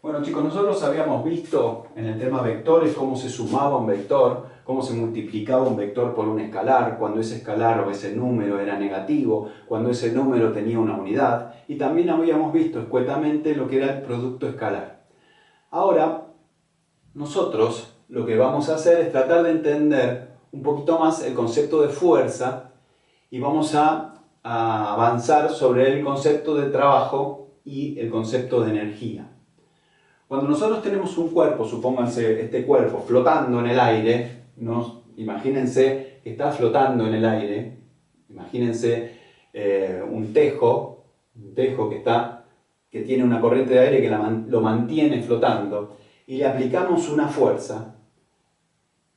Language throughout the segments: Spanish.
Bueno chicos, nosotros habíamos visto en el tema vectores cómo se sumaba un vector, cómo se multiplicaba un vector por un escalar, cuando ese escalar o ese número era negativo, cuando ese número tenía una unidad, y también habíamos visto escuetamente lo que era el producto escalar. Ahora, nosotros lo que vamos a hacer es tratar de entender un poquito más el concepto de fuerza y vamos a avanzar sobre el concepto de trabajo y el concepto de energía. Cuando nosotros tenemos un cuerpo, supónganse este cuerpo flotando en el aire, ¿no? Imagínense que está flotando en el aire, imagínense un tejo que tiene una corriente de aire que lo mantiene flotando, y le aplicamos una fuerza.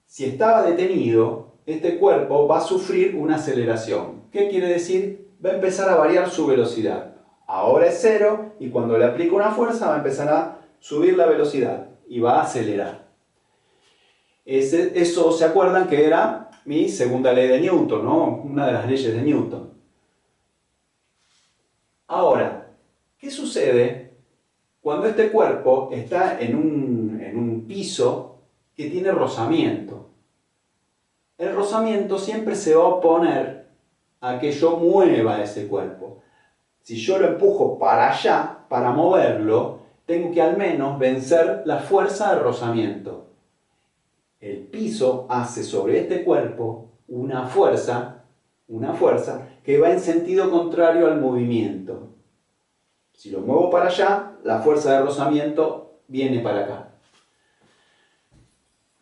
Si estaba detenido, este cuerpo va a sufrir una aceleración. ¿Qué quiere decir? Va a empezar a variar su velocidad. Ahora es cero y cuando le aplico una fuerza va a empezar a subir la velocidad y va a acelerar. Eso se acuerdan que era mi segunda ley de Newton, ¿no? Una de las leyes de Newton. Ahora, ¿qué sucede cuando este cuerpo está en un piso que tiene rozamiento? El rozamiento siempre se va a oponer a que yo mueva ese cuerpo. Si yo lo empujo para allá, para moverlo, tengo que al menos vencer la fuerza de rozamiento. El piso hace sobre este cuerpo una fuerza que va en sentido contrario al movimiento. Si lo muevo para allá, la fuerza de rozamiento viene para acá.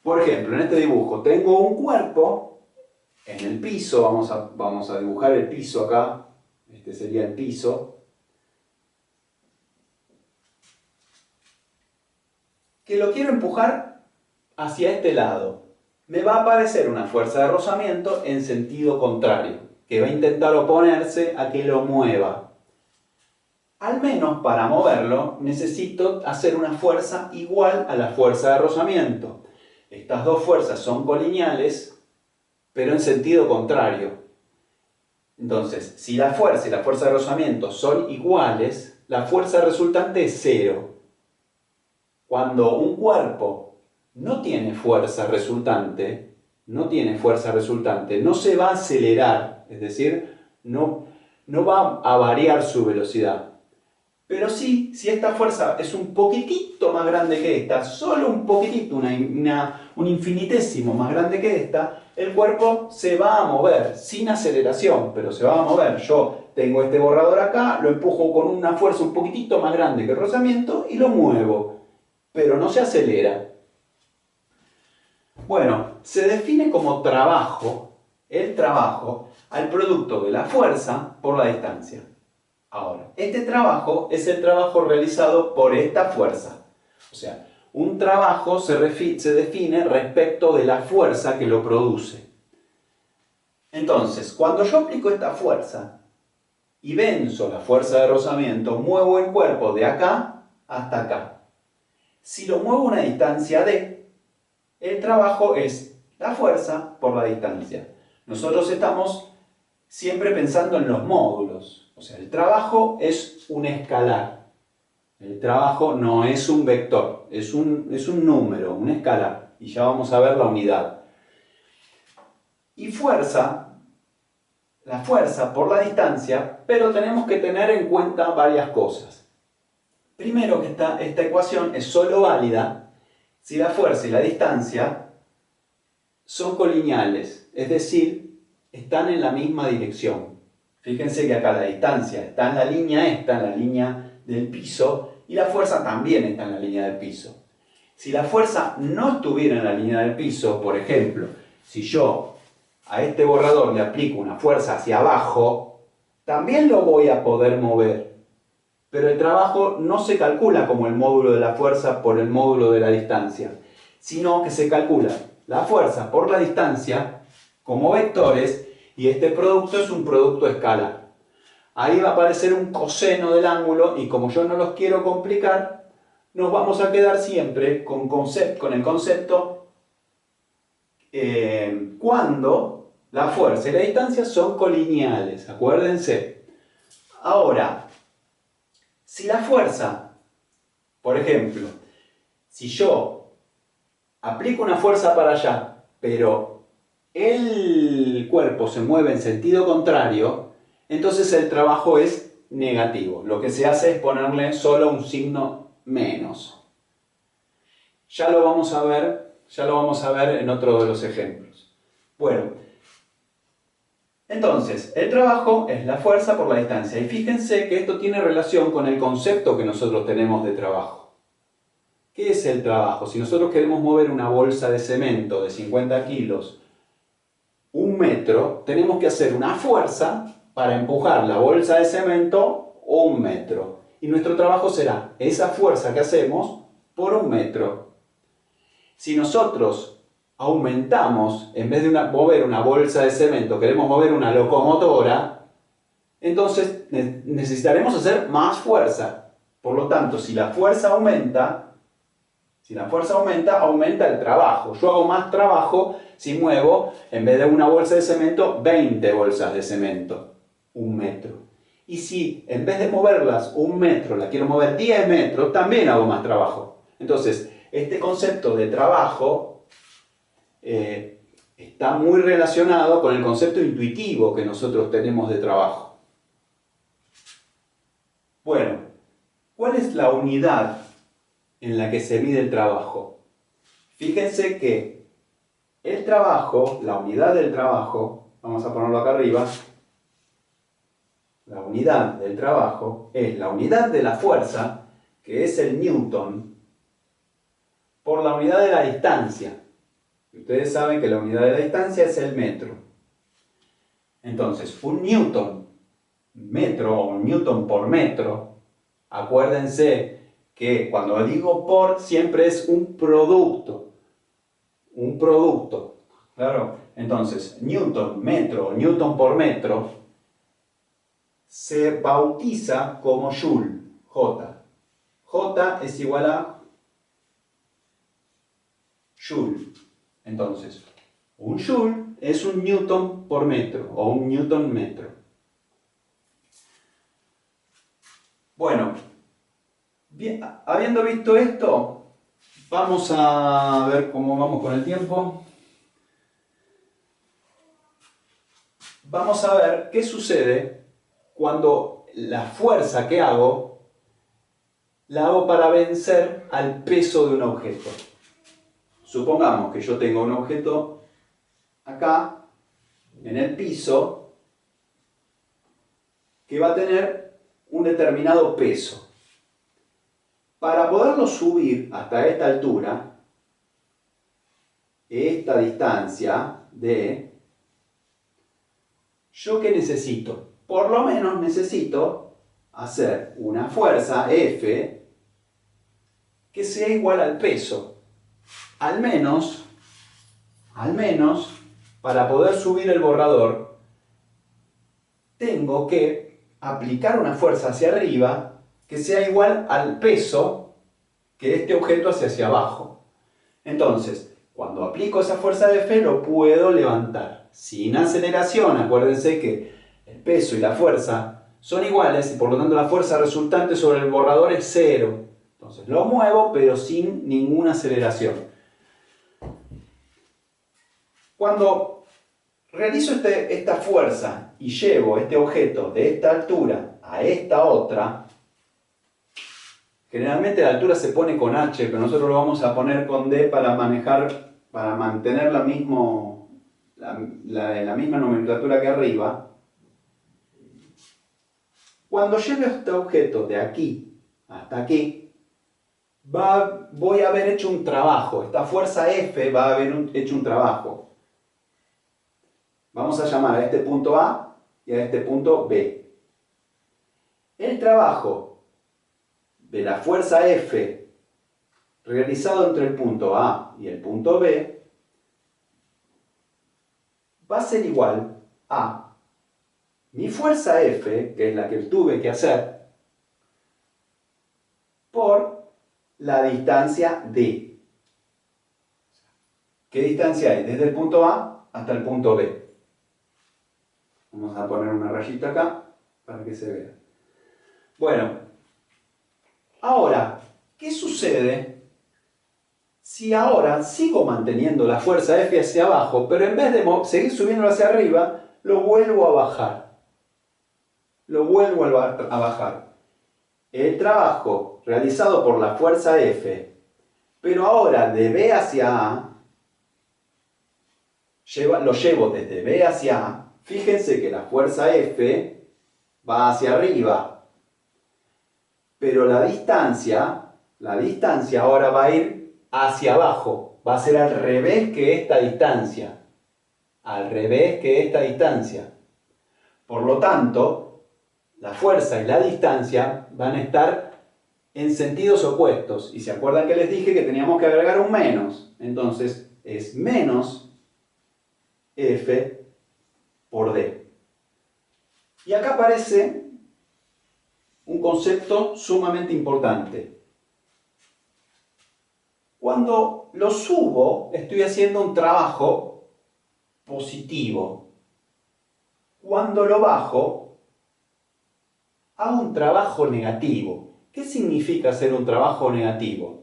Por ejemplo, en este dibujo tengo un cuerpo en el piso, vamos a dibujar el piso acá, este sería el piso, que lo quiero empujar hacia este lado. Me va a aparecer una fuerza de rozamiento en sentido contrario, que va a intentar oponerse a que lo mueva. Al menos para moverlo necesito hacer una fuerza igual a la fuerza de rozamiento. Estas dos fuerzas son colineales, pero en sentido contrario. Entonces, si la fuerza y la fuerza de rozamiento son iguales, la fuerza resultante es cero. Cuando un cuerpo no tiene fuerza resultante, no se va a acelerar, es decir, no va a variar su velocidad. Pero sí, si esta fuerza es un poquitito más grande que esta, solo un poquitito, un infinitésimo más grande que esta, el cuerpo se va a mover, sin aceleración, pero se va a mover. Yo tengo este borrador acá, lo empujo con una fuerza un poquitito más grande que el rozamiento y lo muevo, pero no se acelera. Bueno, se define como trabajo, el trabajo, al producto de la fuerza por la distancia. Ahora, este trabajo es el trabajo realizado por esta fuerza. O sea, un trabajo se define respecto de la fuerza que lo produce. Entonces, cuando yo aplico esta fuerza y venzo la fuerza de rozamiento, muevo el cuerpo de acá hasta acá. Si lo muevo a una distancia d, el trabajo es la fuerza por la distancia. Nosotros estamos siempre pensando en los módulos. O sea, el trabajo es un escalar. El trabajo no es un vector, es un número, un escalar. Y ya vamos a ver la unidad. Y fuerza, la fuerza por la distancia, pero tenemos que tener en cuenta varias cosas. Primero que esta ecuación es solo válida si la fuerza y la distancia son colineales, es decir, están en la misma dirección. Fíjense que acá la distancia está en la línea esta, en la línea del piso, y la fuerza también está en la línea del piso. Si la fuerza no estuviera en la línea del piso, por ejemplo, si yo a este borrador le aplico una fuerza hacia abajo, también lo voy a poder mover. Pero el trabajo no se calcula como el módulo de la fuerza por el módulo de la distancia, sino que se calcula la fuerza por la distancia como vectores y este producto es un producto escalar. Ahí va a aparecer un coseno del ángulo y como yo no los quiero complicar, nos vamos a quedar siempre con el concepto cuando la fuerza y la distancia son colineales, acuérdense. Ahora, si la fuerza Por ejemplo, si yo aplico una fuerza para allá, pero el cuerpo se mueve en sentido contrario, entonces el trabajo es negativo. Lo que se hace es ponerle solo un signo menos. Ya lo vamos a ver en otro de los ejemplos. Bueno, entonces, el trabajo es la fuerza por la distancia. Y fíjense que esto tiene relación con el concepto que nosotros tenemos de trabajo. ¿Qué es el trabajo? Si nosotros queremos mover una bolsa de cemento de 50 kilos, 1 metro, tenemos que hacer una fuerza para empujar la bolsa de cemento 1 metro. Y nuestro trabajo será esa fuerza que hacemos por 1 metro. Si nosotros aumentamos, en vez de mover una bolsa de cemento, queremos mover una locomotora, entonces necesitaremos hacer más fuerza. Por lo tanto, si la fuerza aumenta, aumenta el trabajo. Yo hago más trabajo si muevo, en vez de una bolsa de cemento, 20 bolsas de cemento, 1 metro. Y si en vez de moverlas 1 metro, la quiero mover 10 metros, también hago más trabajo. Entonces, este concepto de trabajo está muy relacionado con el concepto intuitivo que nosotros tenemos de trabajo. Bueno, ¿cuál es la unidad en la que se mide el trabajo? Fíjense que el trabajo, la unidad del trabajo, vamos a ponerlo acá arriba, la unidad del trabajo es la unidad de la fuerza, que es el newton, por la unidad de la distancia. Ustedes saben que la unidad de la distancia es el metro. Entonces, un newton metro o un newton por metro, acuérdense que cuando digo por siempre es un producto. Un producto. Claro. Entonces, newton metro o newton por metro se bautiza como joule, J. J es igual a joule. Entonces, un joule es un newton por metro o un newton metro. Bueno, bien, habiendo visto esto, vamos a ver cómo vamos con el tiempo. Vamos a ver qué sucede cuando la fuerza que hago la hago para vencer al peso de un objeto. Supongamos que yo tengo un objeto acá, en el piso, que va a tener un determinado peso. Para poderlo subir hasta esta altura, esta distancia de, ¿yo qué necesito? Por lo menos necesito hacer una fuerza F que sea igual al peso. Al menos, para poder subir el borrador, tengo que aplicar una fuerza hacia arriba que sea igual al peso que este objeto hacia abajo. Entonces, cuando aplico esa fuerza de F, lo puedo levantar. Sin aceleración, acuérdense que el peso y la fuerza son iguales y por lo tanto la fuerza resultante sobre el borrador es 0. Entonces lo muevo pero sin ninguna aceleración. Cuando realizo esta fuerza y llevo este objeto de esta altura a esta otra, generalmente la altura se pone con H, pero nosotros lo vamos a poner con D para mantener la misma nomenclatura que arriba. Cuando lleve este objeto de aquí hasta aquí, voy a haber hecho un trabajo. Esta fuerza F va a haber hecho un trabajo. Vamos a llamar a este punto A y a este punto B. El trabajo de la fuerza F realizado entre el punto A y el punto B va a ser igual a mi fuerza F, que es la que tuve que hacer, por la distancia D. ¿Qué distancia hay? Desde el punto A hasta el punto B. Vamos a poner una rayita acá para que se vea. Bueno, ahora, ¿Qué sucede si ahora sigo manteniendo la fuerza F hacia abajo, pero en vez de seguir subiendo hacia arriba, lo vuelvo a bajar? Lo vuelvo a bajar. El trabajo realizado por la fuerza F, pero ahora de B hacia A, lo llevo desde B hacia A. Fíjense que la fuerza F va hacia arriba, pero la distancia ahora va a ir hacia abajo, va a ser al revés que esta distancia, al revés que esta distancia. Por lo tanto, la fuerza y la distancia van a estar en sentidos opuestos. Y se acuerdan que les dije que teníamos que agregar un menos. Entonces es menos F por D. Y acá aparece un concepto sumamente importante. Cuando lo subo, estoy haciendo un trabajo positivo. Cuando lo bajo, hago un trabajo negativo. ¿Qué significa hacer un trabajo negativo?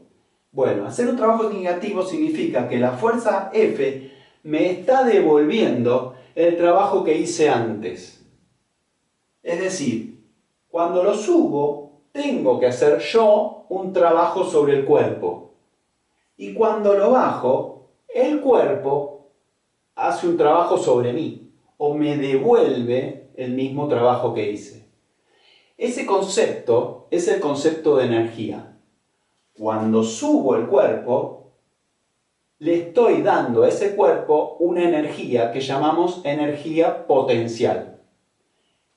Bueno, hacer un trabajo negativo significa que la fuerza F me está devolviendo el trabajo que hice antes. Es decir, cuando lo subo, tengo que hacer yo un trabajo sobre el cuerpo. Y cuando lo bajo, el cuerpo hace un trabajo sobre mí o me devuelve el mismo trabajo que hice. Ese concepto es el concepto de energía. Cuando subo el cuerpo, le estoy dando a ese cuerpo una energía que llamamos energía potencial.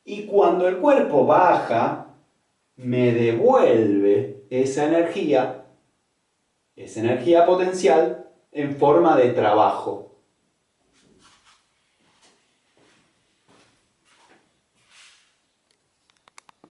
Y cuando el cuerpo baja, me devuelve esa energía potencial en forma de trabajo.